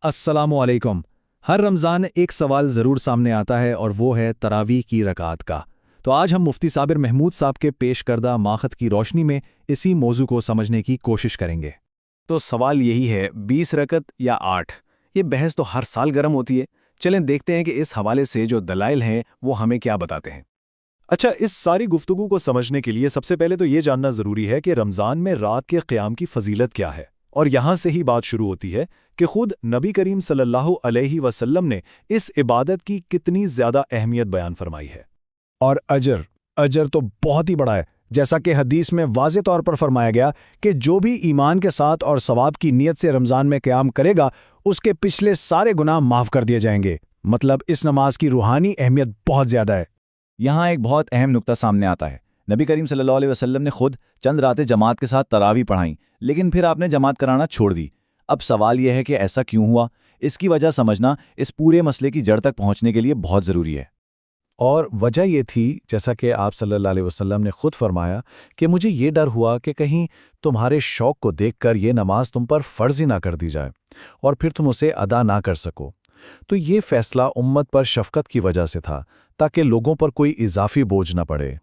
अस्सलाम वालेकुम। हर रमज़ान एक सवाल ज़रूर सामने आता है और वो है तरावी की रकात का। तो आज हम मुफ्ती साबिर महमूद साहब के पेश करदा माखत की रोशनी में इसी मौजू को समझने की कोशिश करेंगे। तो सवाल यही है 20 रकत या 8। ये बहस तो हर साल गर्म होती है। चलें देखते हैं कि इस हवाले से जो दलाइल हैं वो हमें क्या बताते हैं। अच्छा, इस सारी गुफ्तगू को समझने के लिए सबसे पहले तो ये जानना ज़रूरी है कि रमज़ान में रात के क़याम की फ़जीलत क्या है। और यहाँ से ही बात शुरू होती है कि खुद नबी करीम सल्लल्लाहु अलैहि वसल्लम ने इस इबादत की कितनी ज़्यादा अहमियत बयान फरमाई है। और अजर तो बहुत ही बड़ा है। जैसा कि हदीस में वाज़े तौर पर फरमाया गया कि जो भी ईमान के साथ और सवाब की नीयत से रमज़ान में क़याम करेगा उसके पिछले सारे गुनाह माफ़ कर दिए जाएंगे। मतलब इस नमाज की रूहानी अहमियत बहुत ज़्यादा है। यहाँ एक बहुत अहम नुक्ता सामने आता है। नबी करीम सल्लल्लाहु अलैहि वसल्लम ने खुद चंद रातें जमात के साथ तरावी पढ़ाई, लेकिन फिर आपने जमात कराना छोड़ दी। अब सवाल यह है कि ऐसा क्यों हुआ? इसकी वजह समझना इस पूरे मसले की जड़ तक पहुंचने के लिए बहुत ज़रूरी है। और वजह ये थी, जैसा कि आप सल्लल्लाहु अलैहि वसल्लम ने खुद फरमाया कि मुझे ये डर हुआ कि कहीं तुम्हारे शौक़ को देखकर ये नमाज तुम पर फ़र्ज़ ही ना कर दी जाए और फिर तुम उसे अदा ना कर सको। तो ये फ़ैसला उम्मत पर शफ़क़त की वजह से था, ताकि लोगों पर कोई इजाफ़ी बोझ न पड़े।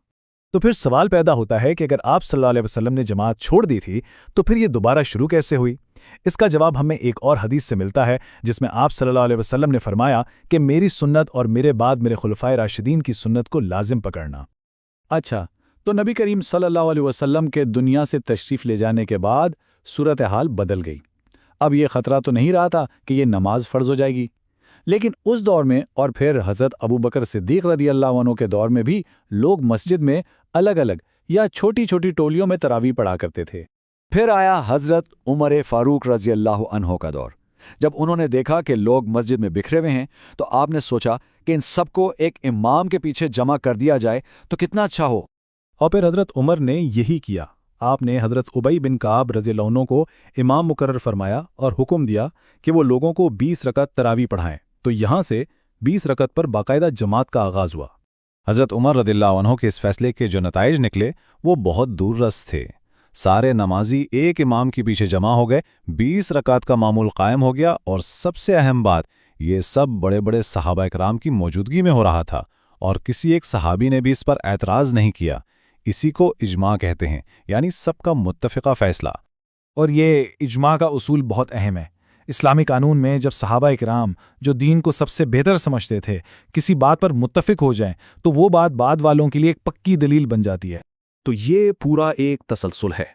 तो फिर सवाल पैदा होता है कि अगर आप सल्लल्लाहु अलैहि वसल्लम ने जमात छोड़ दी थी तो फिर ये दोबारा शुरू कैसे हुई? इसका जवाब हमें एक और हदीस से मिलता है जिसमें आप सल्लल्लाहु अलैहि वसल्लम ने फरमाया कि मेरी सुन्नत और मेरे बाद मेरे खुलफाए राशिदीन की सुन्नत को लाजिम पकड़ना। अच्छा, तो नबी करीम सल्लल्लाहु अलैहि वसल्लम के दुनिया से तशरीफ़ ले जाने के बाद सूरत हाल बदल गई। अब ये ख़तरा तो नहीं रहा था कि ये नमाज फ़र्ज़ हो जाएगी, लेकिन उस दौर में और फिर हज़रत अबू बकर सिद्दीक़ रज़ियल्लाहु अन्हु के दौर में भी लोग मस्जिद में अलग अलग या छोटी छोटी टोलियों में तरावी पढ़ा करते थे। फिर आया हज़रत उमर फ़ारूक रज़ियल्लाहु अन्हु का दौर। जब उन्होंने देखा कि लोग मस्जिद में बिखरे हुए हैं तो आपने सोचा कि इन सबको एक इमाम के पीछे जमा कर दिया जाए तो कितना अच्छा हो। और फिर हज़रत उमर ने यही किया। आपने हज़रत उबई बिन काब रज़ियल्लाहु अन्हु को इमाम मुकर्रर फरमाया और हुक्म दिया कि वो लोगों को 20 रकत तरावी पढ़ाएं। तो यहाँ से 20 रकत पर बाकायदा जमात का आगाज़ हुआ। हज़रत उमर रज़ियल्लाहु अन्हु के इस फैसले के जो नताइज निकले वो बहुत दूररस थे। सारे नमाजी एक इमाम के पीछे जमा हो गए, 20 रकात का मामूल कायम हो गया और सबसे अहम बात, ये सब बड़े बड़े सहाबा इकराम की मौजूदगी में हो रहा था और किसी एक सहाबी ने भी इस पर एतराज़ नहीं किया। इसी को इजमा कहते हैं, यानी सबका मुत्तफ़िक़ा फ़ैसला। और ये इजमा का उसूल बहुत अहम है। इस्लामी कानून में जब सहाबा इकराम, जो दीन को सबसे बेहतर समझते थे, किसी बात पर मुत्तफ़िक हो जाएं तो वो बात बाद वालों के लिए एक पक्की दलील बन जाती है। तो ये पूरा एक तसलसल है।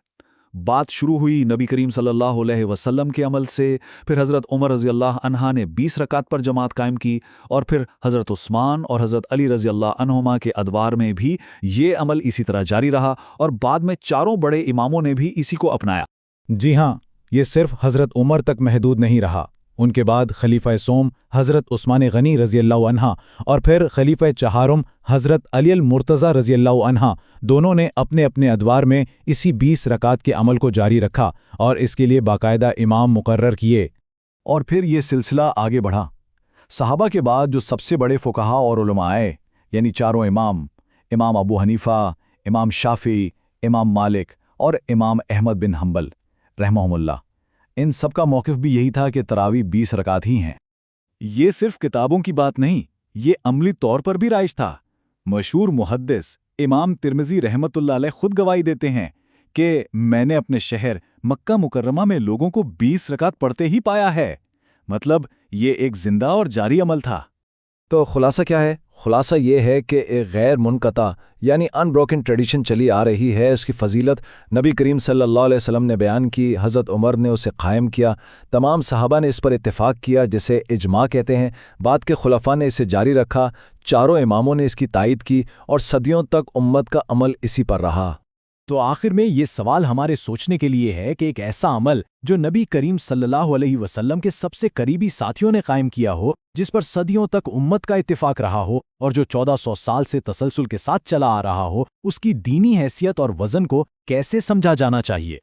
बात शुरू हुई नबी करीम सल्लल्लाहु अलैहि वसल्लम के अमल से, फिर हज़रत उमर रज़ियल्लाहु अन्हा ने 20 रकात पर जमात कायम की और फिर हज़रत उस्मान और हज़रत अली रज़ियल्लाहु अन्हुमा के अदवार में भी ये अमल इसी तरह जारी रहा और बाद में चारों बड़े इमामों ने भी इसी को अपनाया। जी हाँ, ये सिर्फ हज़रत उमर तक महदूद नहीं रहा। उनके बाद खलीफा सोम हज़रत उस्मान गनी रज़ियल्लाहु अन्हा और फिर खलीफा चहारुम हज़रत अली अल मुर्तज़ा रज़ियल्लाहु अन्हा, दोनों ने अपने अपने अदवार में इसी 20 रकात के अमल को जारी रखा और इसके लिए बाकायदा इमाम मुकर्रर किए। और फिर ये सिलसिला आगे बढ़ा। सहाबा के बाद जो सबसे बड़े फ़ुक़हा और उलमा आए, यानी चारों इमाम अबू हनीफ़ा, इमाम शाफ़ी, इमाम मालिक और इमाम अहमद बिन हम्बल रहमहुमुल्लाह, इन सब का मौक़िफ़ भी यही था कि तरावी 20 रकात ही हैं। ये सिर्फ किताबों की बात नहीं, ये अमली तौर पर भी राइज था। मशहूर मुहद्दिस इमाम तिर्मिज़ी रहमतुल्लाह अलैह खुद गवाही देते हैं कि मैंने अपने शहर मक्का मुकर्रमा में लोगों को 20 रकात पढ़ते ही पाया है। मतलब ये एक जिंदा और जारी अमल था। तो खुलासा क्या है? खुलासा ये है कि एक गैर मुनक़ता यानी अनब्रोकन ट्रेडिशन चली आ रही है। उसकी फ़जीलत नबी करीम सल्लल्लाहु अलैहि वसल्लम ने बयान की, हज़रत उमर ने उसे क़ायम किया, तमाम सहाबा ने इस पर इत्तेफाक किया जिसे इजमा कहते हैं। बाद के खुलफा ने इसे जारी रखा, चारों इमामों ने इसकी तायद की और सदियों तक उम्मत का अमल इसी पर रहा। तो आखिर में ये सवाल हमारे सोचने के लिए है कि एक ऐसा अमल जो नबी करीम सल्लल्लाहु अलैहि वसल्लम के सबसे करीबी साथियों ने कायम किया हो, जिस पर सदियों तक उम्मत का इत्तिफाक रहा हो और जो 1400 साल से तसलसल के साथ चला आ रहा हो, उसकी दीनी हैसियत और वज़न को कैसे समझा जाना चाहिए।